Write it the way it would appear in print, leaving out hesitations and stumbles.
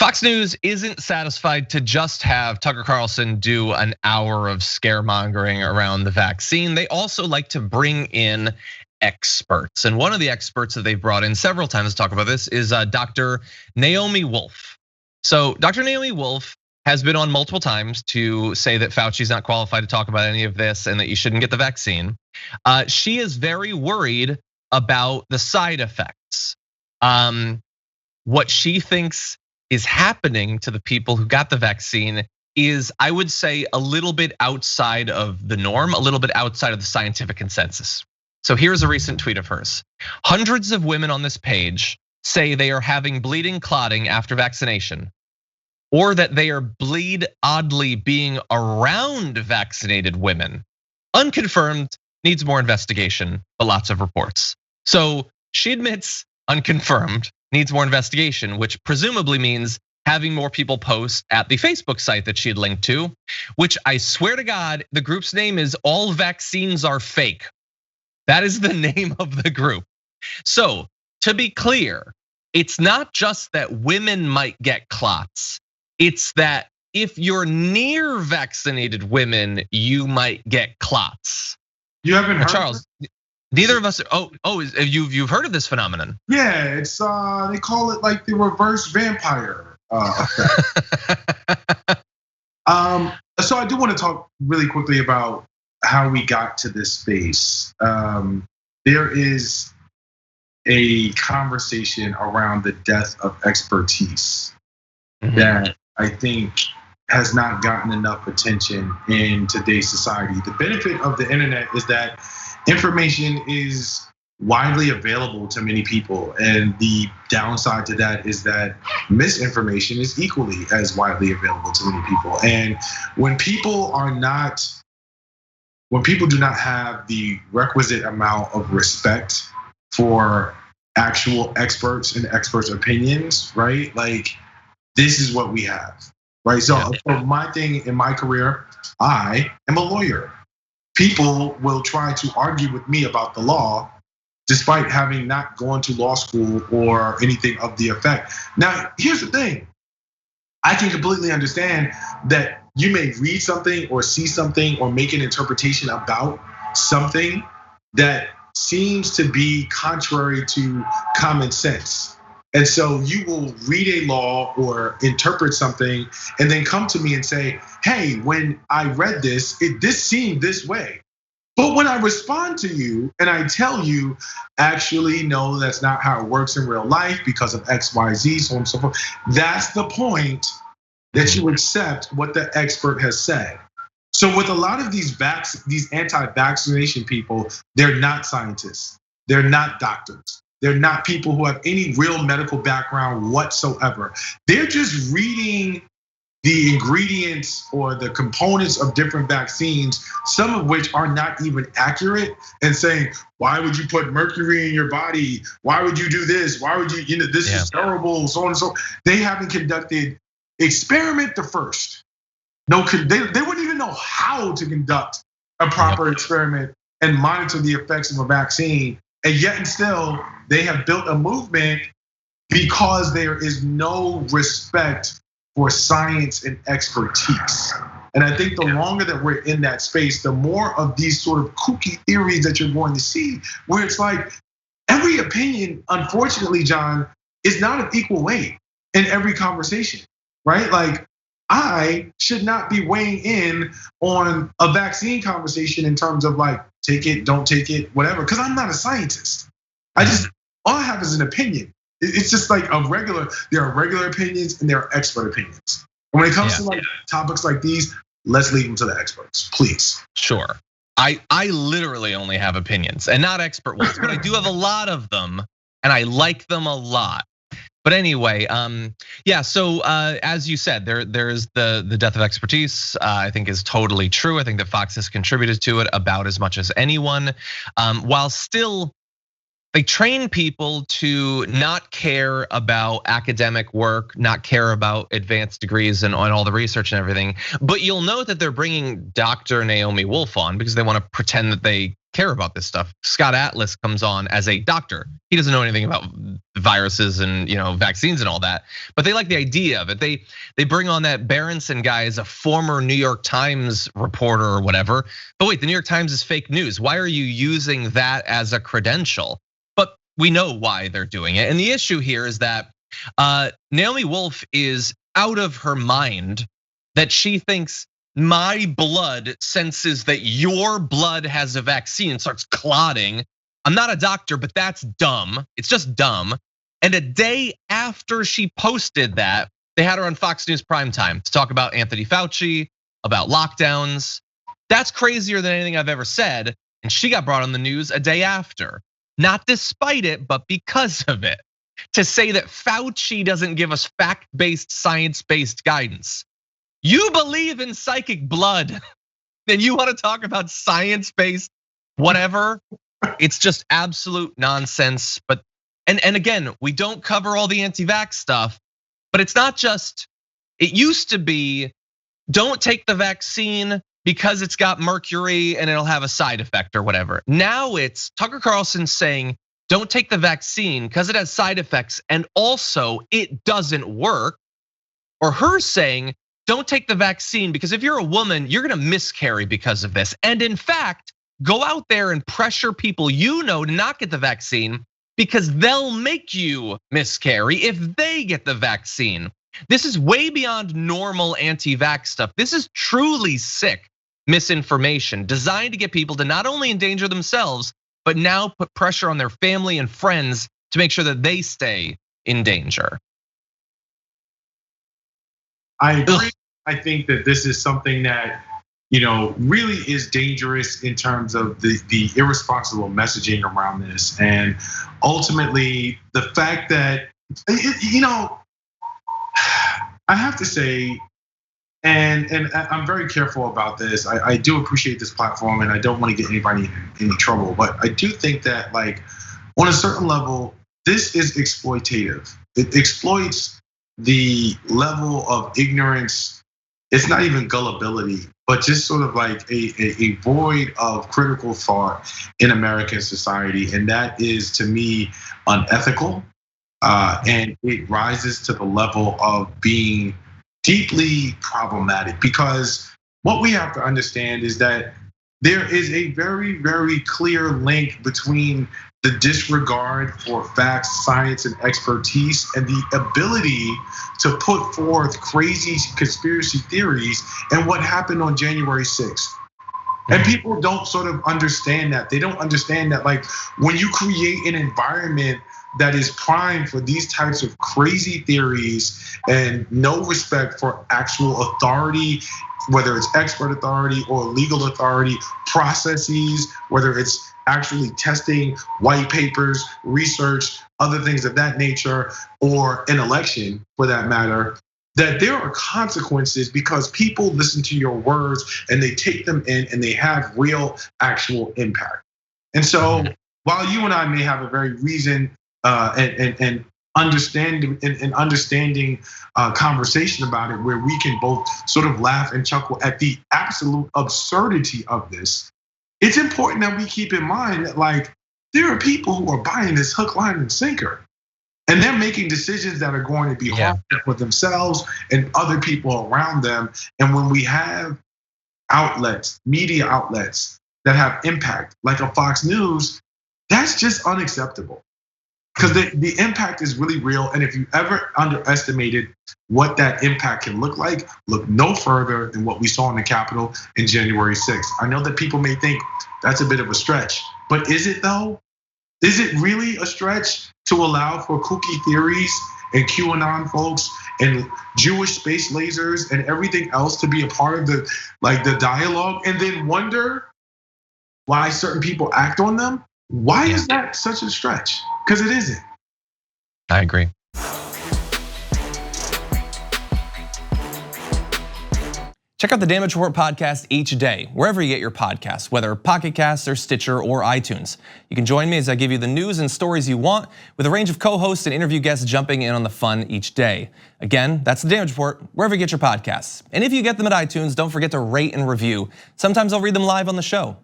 Fox News isn't satisfied to just have Tucker Carlson do an hour of scaremongering around the vaccine. They also like to bring in experts. And one of the experts that they've brought in several times to talk about this is Dr. Naomi Wolf. So Dr. Naomi Wolf has been on multiple times to say that Fauci's not qualified to talk about any of this and that you shouldn't get the vaccine. She is very worried about the side effects. What she thinks is happening to the people who got the vaccine is, I would say, a little bit outside of the norm, a little bit outside of the scientific consensus. So here's a recent tweet of hers. Hundreds of women on this page say they are having bleeding clotting after vaccination, or that they are bleed oddly being around vaccinated women. Unconfirmed, needs more investigation, but lots of reports. So she admits unconfirmed, needs more investigation, which presumably means having more people post at the Facebook site that she had linked to, which I swear to God, the group's name is All Vaccines Are Fake. That is the name of the group. So to be clear, it's not just that women might get clots. It's that if you're near vaccinated women, you might get clots. You haven't heard, Charles? Neither of us. You've heard of this phenomenon? Yeah, it's they call it like the reverse vampire effect. So I do want to talk really quickly about how we got to this space. There is a conversation around the death of expertise that I think has not gotten enough attention in today's society. The benefit of the internet is that information is widely available to many people, and the downside to that is that misinformation is equally as widely available to many people. And when people do not have the requisite amount of respect for actual experts and experts' opinions, right? Like, this is what we have, right? So for my thing in my career, I am a lawyer. People will try to argue with me about the law despite having not gone to law school or anything of the effect. Now, here's the thing. I can completely understand that you may read something or see something or make an interpretation about something that seems to be contrary to common sense. And so you will read a law or interpret something and then come to me and say, hey, when I read this, this seemed this way. But when I respond to you and I tell you, actually, no, that's not how it works in real life because of X, Y, Z, so on and so forth. That's the point that you accept what the expert has said. So with a lot of these anti-vaccination people, they're not scientists. They're not doctors. They're not people who have any real medical background whatsoever. They're just reading the ingredients or the components of different vaccines, some of which are not even accurate, and saying, why would you put mercury in your body? Why would you do this? Why would you, this is terrible, so on and so. They haven't conducted experiment the first. No, they wouldn't even know how to conduct a proper experiment and monitor the effects of a vaccine. And yet and still, they have built a movement because there is no respect for science and expertise. And I think the longer that we're in that space, the more of these sort of kooky theories that you're going to see, where it's like every opinion, unfortunately, John, is not of equal weight in every conversation, right? Like, I should not be weighing in on a vaccine conversation in terms of like, take it, don't take it, whatever, because I'm not a scientist. All I have is an opinion. It's just like there are regular opinions and there are expert opinions. And when it comes to like topics like these, let's leave them to the experts, please. Sure. I literally only have opinions and not expert ones, but I do have a lot of them and I like them a lot. But anyway, so as you said, there is the death of expertise, I think is totally true. I think that Fox has contributed to it about as much as anyone, while still They train people to not care about academic work, not care about advanced degrees and all the research and everything. But you'll note that they're bringing Dr. Naomi Wolf on because they want to pretend that they care about this stuff. Scott Atlas comes on as a doctor. He doesn't know anything about viruses and vaccines and all that, but they like the idea of it. They bring on that Berenson guy as a former New York Times reporter or whatever. But wait, the New York Times is fake news. Why are you using that as a credential? But we know why they're doing it. And the issue here is that Naomi Wolf is out of her mind that she thinks my blood senses that your blood has a vaccine and starts clotting. I'm not a doctor, but that's dumb. It's just dumb. And a day after she posted that, they had her on Fox News primetime to talk about Anthony Fauci, about lockdowns. That's crazier than anything I've ever said. And she got brought on the news a day after. Not despite it, but because of it. To say that Fauci doesn't give us fact-based, science-based guidance. You believe in psychic blood, then you want to talk about science-based whatever. It's just absolute nonsense. But and again, we don't cover all the anti-vax stuff, but it's not just, it used to be, don't take the vaccine because it's got mercury and it'll have a side effect or whatever. Now it's Tucker Carlson saying, don't take the vaccine because it has side effects and also it doesn't work. Or her saying, don't take the vaccine because if you're a woman, you're gonna miscarry because of this. And in fact, go out there and pressure people to not get the vaccine because they'll make you miscarry if they get the vaccine. This is way beyond normal anti-vax stuff. This is truly sick misinformation designed to get people to not only endanger themselves, but now put pressure on their family and friends to make sure that they stay in danger. I agree. I think that this is something that really is dangerous in terms of the irresponsible messaging around this, and ultimately the fact that I have to say, and I'm very careful about this. I do appreciate this platform, and I don't want to get anybody in any trouble, but I do think that on a certain level, this is exploitative. It exploits the level of ignorance. It's not even gullibility, but just sort of like a void of critical thought in American society. And that is, to me, unethical. And it rises to the level of being deeply problematic, because what we have to understand is that there is a very, very clear link between the disregard for facts, science, and expertise, and the ability to put forth crazy conspiracy theories and what happened on January 6th. And people don't sort of understand that. They don't understand that when you create an environment that is primed for these types of crazy theories and no respect for actual authority, whether it's expert authority or legal authority, processes, whether it's actually testing white papers, research, other things of that nature, or an election for that matter, that there are consequences because people listen to your words and they take them in and they have real, actual impact. And so while you and I may have a very reasoned and understanding conversation about it, where we can both sort of laugh and chuckle at the absolute absurdity of this, it's important that we keep in mind that there are people who are buying this hook, line, and sinker, and they're making decisions that are going to be harmful for themselves and other people around them. And when we have outlets, media outlets that have impact, like a Fox News, that's just unacceptable. Because the impact is really real. And if you ever underestimated what that impact can look like, look no further than what we saw in the Capitol in January 6th. I know that people may think that's a bit of a stretch, but is it though? Is it really a stretch to allow for kooky theories and QAnon folks and Jewish space lasers and everything else to be a part of the dialogue, and then wonder why certain people act on them? Why is that such a stretch? Because it isn't. I agree. Check out the Damage Report podcast each day, wherever you get your podcasts, whether Pocket Casts or Stitcher or iTunes. You can join me as I give you the news and stories you want, with a range of co-hosts and interview guests jumping in on the fun each day. Again, that's the Damage Report, wherever you get your podcasts. And if you get them at iTunes, don't forget to rate and review. Sometimes I'll read them live on the show.